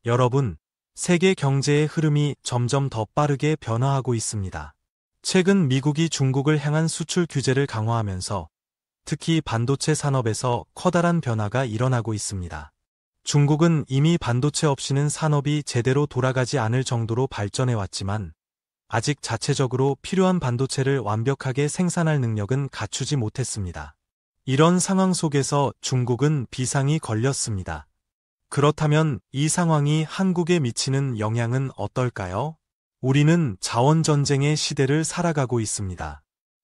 여러분, 세계 경제의 흐름이 점점 더 빠르게 변화하고 있습니다. 최근 미국이 중국을 향한 수출 규제를 강화하면서 특히 반도체 산업에서 커다란 변화가 일어나고 있습니다. 중국은 이미 반도체 없이는 산업이 제대로 돌아가지 않을 정도로 발전해 왔지만 아직 자체적으로 필요한 반도체를 완벽하게 생산할 능력은 갖추지 못했습니다. 이런 상황 속에서 중국은 비상이 걸렸습니다. 그렇다면 이 상황이 한국에 미치는 영향은 어떨까요? 우리는 자원전쟁의 시대를 살아가고 있습니다.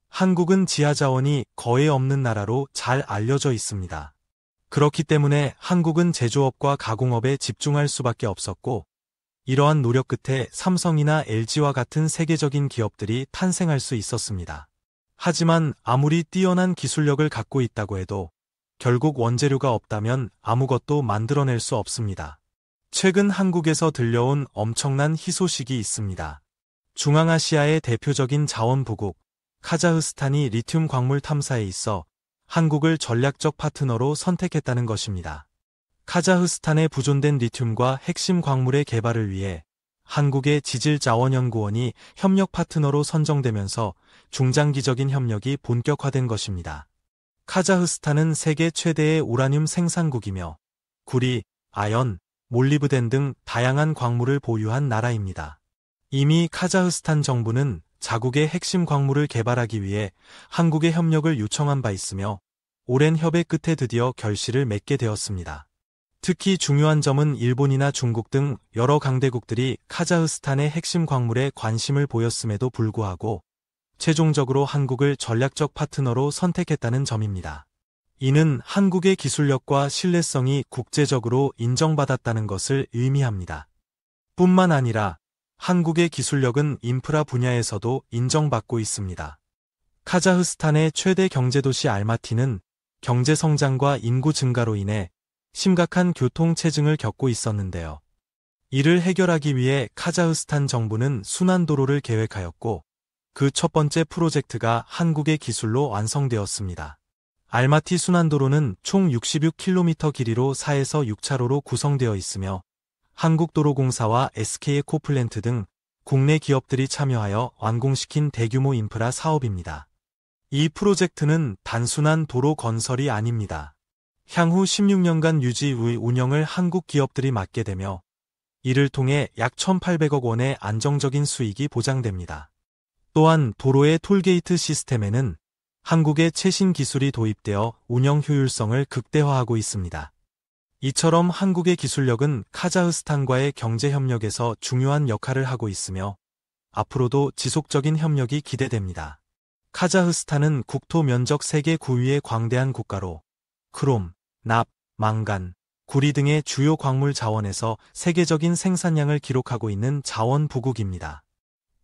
한국은 지하자원이 거의 없는 나라로 잘 알려져 있습니다. 그렇기 때문에 한국은 제조업과 가공업에 집중할 수밖에 없었고, 이러한 노력 끝에 삼성이나 LG와 같은 세계적인 기업들이 탄생할 수 있었습니다. 하지만 아무리 뛰어난 기술력을 갖고 있다고 해도 결국 원재료가 없다면 아무것도 만들어낼 수 없습니다. 최근 한국에서 들려온 엄청난 희소식이 있습니다. 중앙아시아의 대표적인 자원부국 카자흐스탄이 리튬 광물 탐사에 있어 한국을 전략적 파트너로 선택했다는 것입니다. 카자흐스탄에 부존된 리튬과 핵심 광물의 개발을 위해 한국의 지질자원연구원이 협력 파트너로 선정되면서 중장기적인 협력이 본격화된 것입니다. 카자흐스탄은 세계 최대의 우라늄 생산국이며 구리, 아연, 몰리브덴 등 다양한 광물을 보유한 나라입니다. 이미 카자흐스탄 정부는 자국의 핵심 광물을 개발하기 위해 한국의 협력을 요청한 바 있으며 오랜 협의 끝에 드디어 결실을 맺게 되었습니다. 특히 중요한 점은 일본이나 중국 등 여러 강대국들이 카자흐스탄의 핵심 광물에 관심을 보였음에도 불구하고 최종적으로 한국을 전략적 파트너로 선택했다는 점입니다. 이는 한국의 기술력과 신뢰성이 국제적으로 인정받았다는 것을 의미합니다. 뿐만 아니라 한국의 기술력은 인프라 분야에서도 인정받고 있습니다. 카자흐스탄의 최대 경제도시 알마티는 경제 성장과 인구 증가로 인해 심각한 교통체증을 겪고 있었는데요. 이를 해결하기 위해 카자흐스탄 정부는 순환도로를 계획하였고 그 첫 번째 프로젝트가 한국의 기술로 완성되었습니다. 알마티 순환도로는 총 66km 길이로 4에서 6차로로 구성되어 있으며 한국도로공사와 SK에코플랜트 등 국내 기업들이 참여하여 완공시킨 대규모 인프라 사업입니다. 이 프로젝트는 단순한 도로 건설이 아닙니다. 향후 16년간 유지 운영을 한국 기업들이 맡게 되며 이를 통해 약 1,800억 원의 안정적인 수익이 보장됩니다. 또한 도로의 톨게이트 시스템에는 한국의 최신 기술이 도입되어 운영 효율성을 극대화하고 있습니다. 이처럼 한국의 기술력은 카자흐스탄과의 경제협력에서 중요한 역할을 하고 있으며 앞으로도 지속적인 협력이 기대됩니다. 카자흐스탄은 국토 면적 세계 9위의 광대한 국가로 크롬, 납, 망간, 구리 등의 주요 광물 자원에서 세계적인 생산량을 기록하고 있는 자원부국입니다.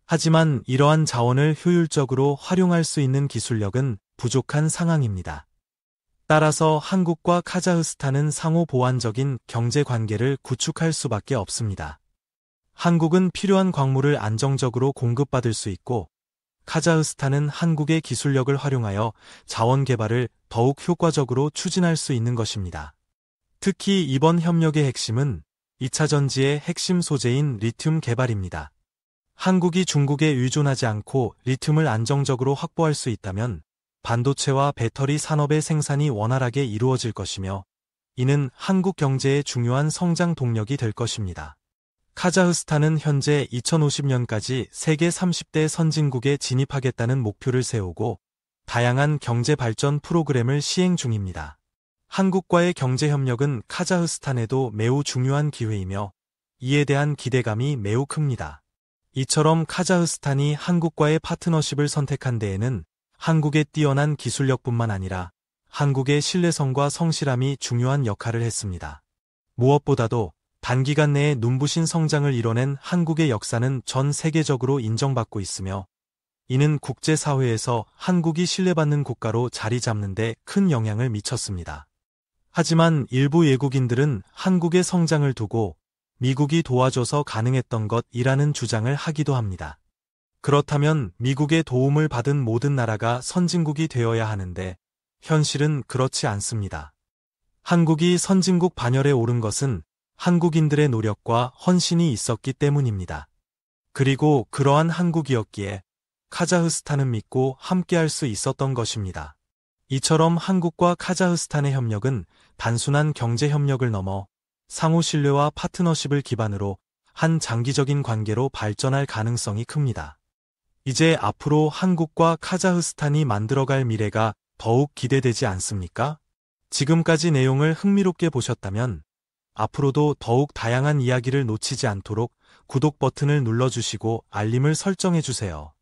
하지만 이러한 자원을 효율적으로 활용할 수 있는 기술력은 부족한 상황입니다. 따라서 한국과 카자흐스탄은 상호 보완적인 경제 관계를 구축할 수밖에 없습니다. 한국은 필요한 광물을 안정적으로 공급받을 수 있고 카자흐스탄은 한국의 기술력을 활용하여 자원 개발을 더욱 효과적으로 추진할 수 있는 것입니다. 특히 이번 협력의 핵심은 2차 전지의 핵심 소재인 리튬 개발입니다. 한국이 중국에 의존하지 않고 리튬을 안정적으로 확보할 수 있다면 반도체와 배터리 산업의 생산이 원활하게 이루어질 것이며 이는 한국 경제의 중요한 성장 동력이 될 것입니다. 카자흐스탄은 현재 2050년까지 세계 30대 선진국에 진입하겠다는 목표를 세우고 다양한 경제 발전 프로그램을 시행 중입니다. 한국과의 경제협력은 카자흐스탄에도 매우 중요한 기회이며 이에 대한 기대감이 매우 큽니다. 이처럼 카자흐스탄이 한국과의 파트너십을 선택한 데에는 한국의 뛰어난 기술력뿐만 아니라 한국의 신뢰성과 성실함이 중요한 역할을 했습니다. 무엇보다도 단기간 내에 눈부신 성장을 이뤄낸 한국의 역사는 전 세계적으로 인정받고 있으며 이는 국제사회에서 한국이 신뢰받는 국가로 자리 잡는 데 큰 영향을 미쳤습니다. 하지만 일부 외국인들은 한국의 성장을 두고 미국이 도와줘서 가능했던 것이라는 주장을 하기도 합니다. 그렇다면 미국의 도움을 받은 모든 나라가 선진국이 되어야 하는데 현실은 그렇지 않습니다. 한국이 선진국 반열에 오른 것은 한국인들의 노력과 헌신이 있었기 때문입니다. 그리고 그러한 한국이었기에 카자흐스탄은 믿고 함께할 수 있었던 것입니다. 이처럼 한국과 카자흐스탄의 협력은 단순한 경제 협력을 넘어 상호 신뢰와 파트너십을 기반으로 한 장기적인 관계로 발전할 가능성이 큽니다. 이제 앞으로 한국과 카자흐스탄이 만들어갈 미래가 더욱 기대되지 않습니까? 지금까지 내용을 흥미롭게 보셨다면 앞으로도 더욱 다양한 이야기를 놓치지 않도록 구독 버튼을 눌러주시고 알림을 설정해주세요.